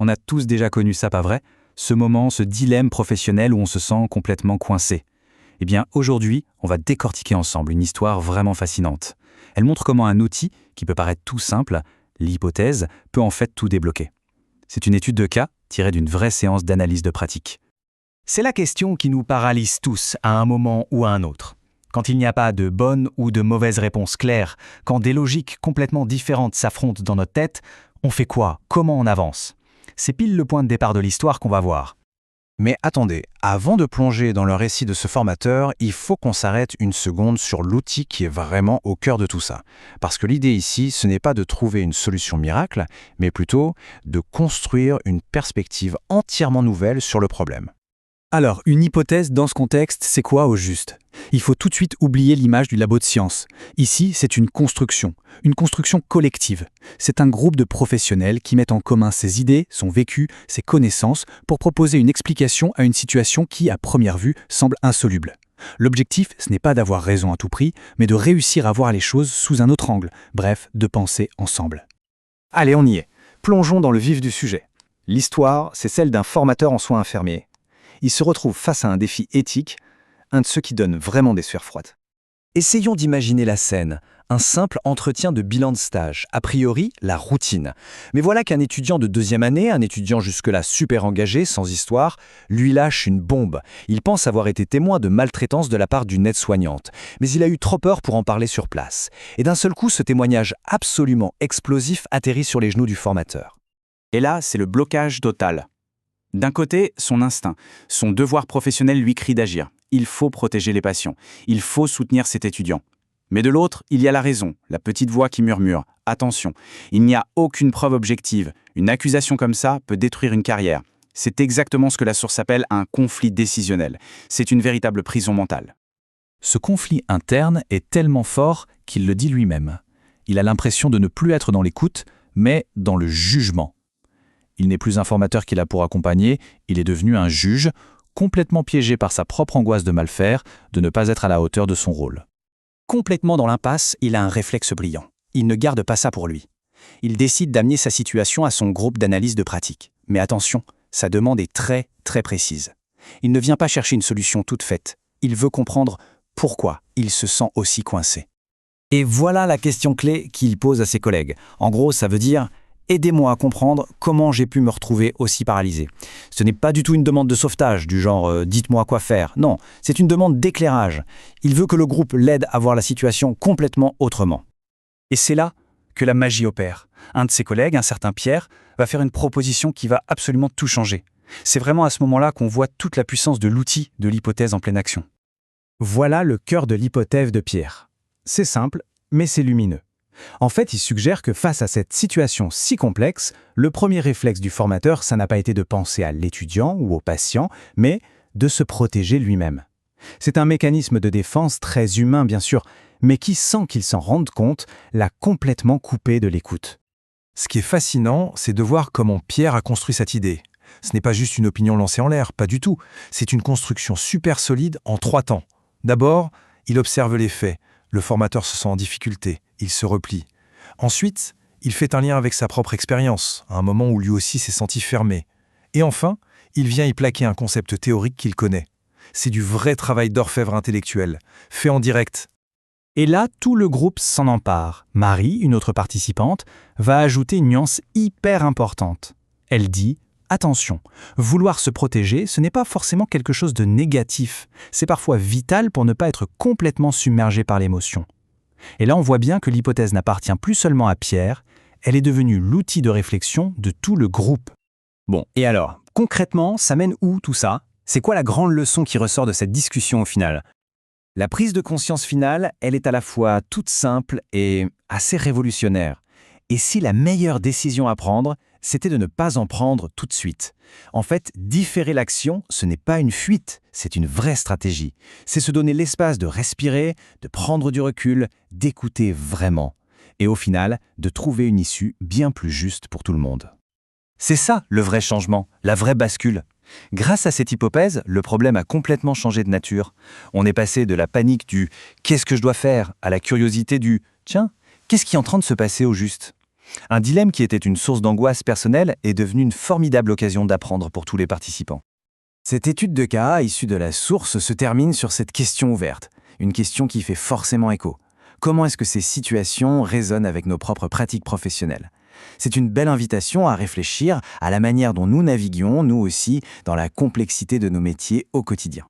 On a tous déjà connu ça, pas vrai? Ce moment, ce dilemme professionnel où on se sent complètement coincé. Eh bien, aujourd'hui, on va décortiquer ensemble une histoire vraiment fascinante. Elle montre comment un outil, qui peut paraître tout simple, l'hypothèse, peut en fait tout débloquer. C'est une étude de cas tirée d'une vraie séance d'analyse de pratique. C'est la question qui nous paralyse tous à un moment ou à un autre. Quand il n'y a pas de bonne ou de mauvaise réponse claire, quand des logiques complètement différentes s'affrontent dans notre tête, on fait quoi? Comment on avance? C'est pile le point de départ de l'histoire qu'on va voir. Mais attendez, avant de plonger dans le récit de ce formateur, il faut qu'on s'arrête une seconde sur l'outil qui est vraiment au cœur de tout ça. Parce que l'idée ici, ce n'est pas de trouver une solution miracle, mais plutôt de construire une perspective entièrement nouvelle sur le problème. Alors, une hypothèse dans ce contexte, c'est quoi au juste? Il faut tout de suite oublier l'image du labo de science. Ici, c'est une construction collective. C'est un groupe de professionnels qui mettent en commun ses idées, son vécu, ses connaissances pour proposer une explication à une situation qui, à première vue, semble insoluble. L'objectif, ce n'est pas d'avoir raison à tout prix, mais de réussir à voir les choses sous un autre angle, bref, de penser ensemble. Allez, on y est. Plongeons dans le vif du sujet. L'histoire, c'est celle d'un formateur en soins infirmiers. Il se retrouve face à un défi éthique, un de ceux qui donnent vraiment des sueurs froides. Essayons d'imaginer la scène, un simple entretien de bilan de stage, a priori la routine. Mais voilà qu'un étudiant de 2e année, un étudiant jusque-là super engagé, sans histoire, lui lâche une bombe. Il pense avoir été témoin de maltraitance de la part d'une aide-soignante, mais il a eu trop peur pour en parler sur place. Et d'un seul coup, ce témoignage absolument explosif atterrit sur les genoux du formateur. Et là, c'est le blocage total. D'un côté, son instinct, son devoir professionnel lui crie d'agir. Il faut protéger les patients, il faut soutenir cet étudiant. Mais de l'autre, il y a la raison, la petite voix qui murmure « Attention, il n'y a aucune preuve objective. Une accusation comme ça peut détruire une carrière. » C'est exactement ce que la source appelle un conflit décisionnel. C'est une véritable prison mentale. Ce conflit interne est tellement fort qu'il le dit lui-même. Il a l'impression de ne plus être dans l'écoute, mais dans le jugement. Il n'est plus un formateur qui l'a pour accompagner, il est devenu un juge, complètement piégé par sa propre angoisse de mal faire, de ne pas être à la hauteur de son rôle. Complètement dans l'impasse, il a un réflexe brillant. Il ne garde pas ça pour lui. Il décide d'amener sa situation à son groupe d'analyse de pratique. Mais attention, sa demande est très, très précise. Il ne vient pas chercher une solution toute faite. Il veut comprendre pourquoi il se sent aussi coincé. Et voilà la question clé qu'il pose à ses collègues. En gros, ça veut dire « Aidez-moi à comprendre comment j'ai pu me retrouver aussi paralysé ». Ce n'est pas du tout une demande de sauvetage, du genre « dites-moi quoi faire ». Non, c'est une demande d'éclairage. Il veut que le groupe l'aide à voir la situation complètement autrement. Et c'est là que la magie opère. Un de ses collègues, un certain Pierre, va faire une proposition qui va absolument tout changer. C'est vraiment à ce moment-là qu'on voit toute la puissance de l'outil de l'hypothèse en pleine action. Voilà le cœur de l'hypothèse de Pierre. C'est simple, mais c'est lumineux. En fait, il suggère que face à cette situation si complexe, le premier réflexe du formateur, ça n'a pas été de penser à l'étudiant ou au patient, mais de se protéger lui-même. C'est un mécanisme de défense très humain, bien sûr, mais qui, sans qu'il s'en rende compte, l'a complètement coupé de l'écoute. Ce qui est fascinant, c'est de voir comment Pierre a construit cette idée. Ce n'est pas juste une opinion lancée en l'air, pas du tout. C'est une construction super solide en 3 temps. D'abord, il observe les faits. Le formateur se sent en difficulté, il se replie. Ensuite, il fait un lien avec sa propre expérience, à un moment où lui aussi s'est senti fermé. Et enfin, il vient y plaquer un concept théorique qu'il connaît. C'est du vrai travail d'orfèvre intellectuel, fait en direct. Et là, tout le groupe s'en empare. Marie, une autre participante, va ajouter une nuance hyper importante. Elle dit « Attention, vouloir se protéger, ce n'est pas forcément quelque chose de négatif. C'est parfois vital pour ne pas être complètement submergé par l'émotion. » Et là, on voit bien que l'hypothèse n'appartient plus seulement à Pierre, elle est devenue l'outil de réflexion de tout le groupe. Bon, et alors, concrètement, ça mène où tout ça? C'est quoi la grande leçon qui ressort de cette discussion au final? La prise de conscience finale, elle est à la fois toute simple et assez révolutionnaire. Et si la meilleure décision à prendre, c'était de ne pas en prendre tout de suite. En fait, différer l'action, ce n'est pas une fuite, c'est une vraie stratégie. C'est se donner l'espace de respirer, de prendre du recul, d'écouter vraiment. Et au final, de trouver une issue bien plus juste pour tout le monde. C'est ça le vrai changement, la vraie bascule. Grâce à cette hypothèse, le problème a complètement changé de nature. On est passé de la panique du « qu'est-ce que je dois faire ?» à la curiosité du « tiens, qu'est-ce qui est en train de se passer au juste ?» Un dilemme qui était une source d'angoisse personnelle est devenu une formidable occasion d'apprendre pour tous les participants. Cette étude de cas issue de la source se termine sur cette question ouverte, une question qui fait forcément écho. Comment est-ce que ces situations résonnent avec nos propres pratiques professionnelles ? C'est une belle invitation à réfléchir à la manière dont nous naviguons, nous aussi, dans la complexité de nos métiers au quotidien.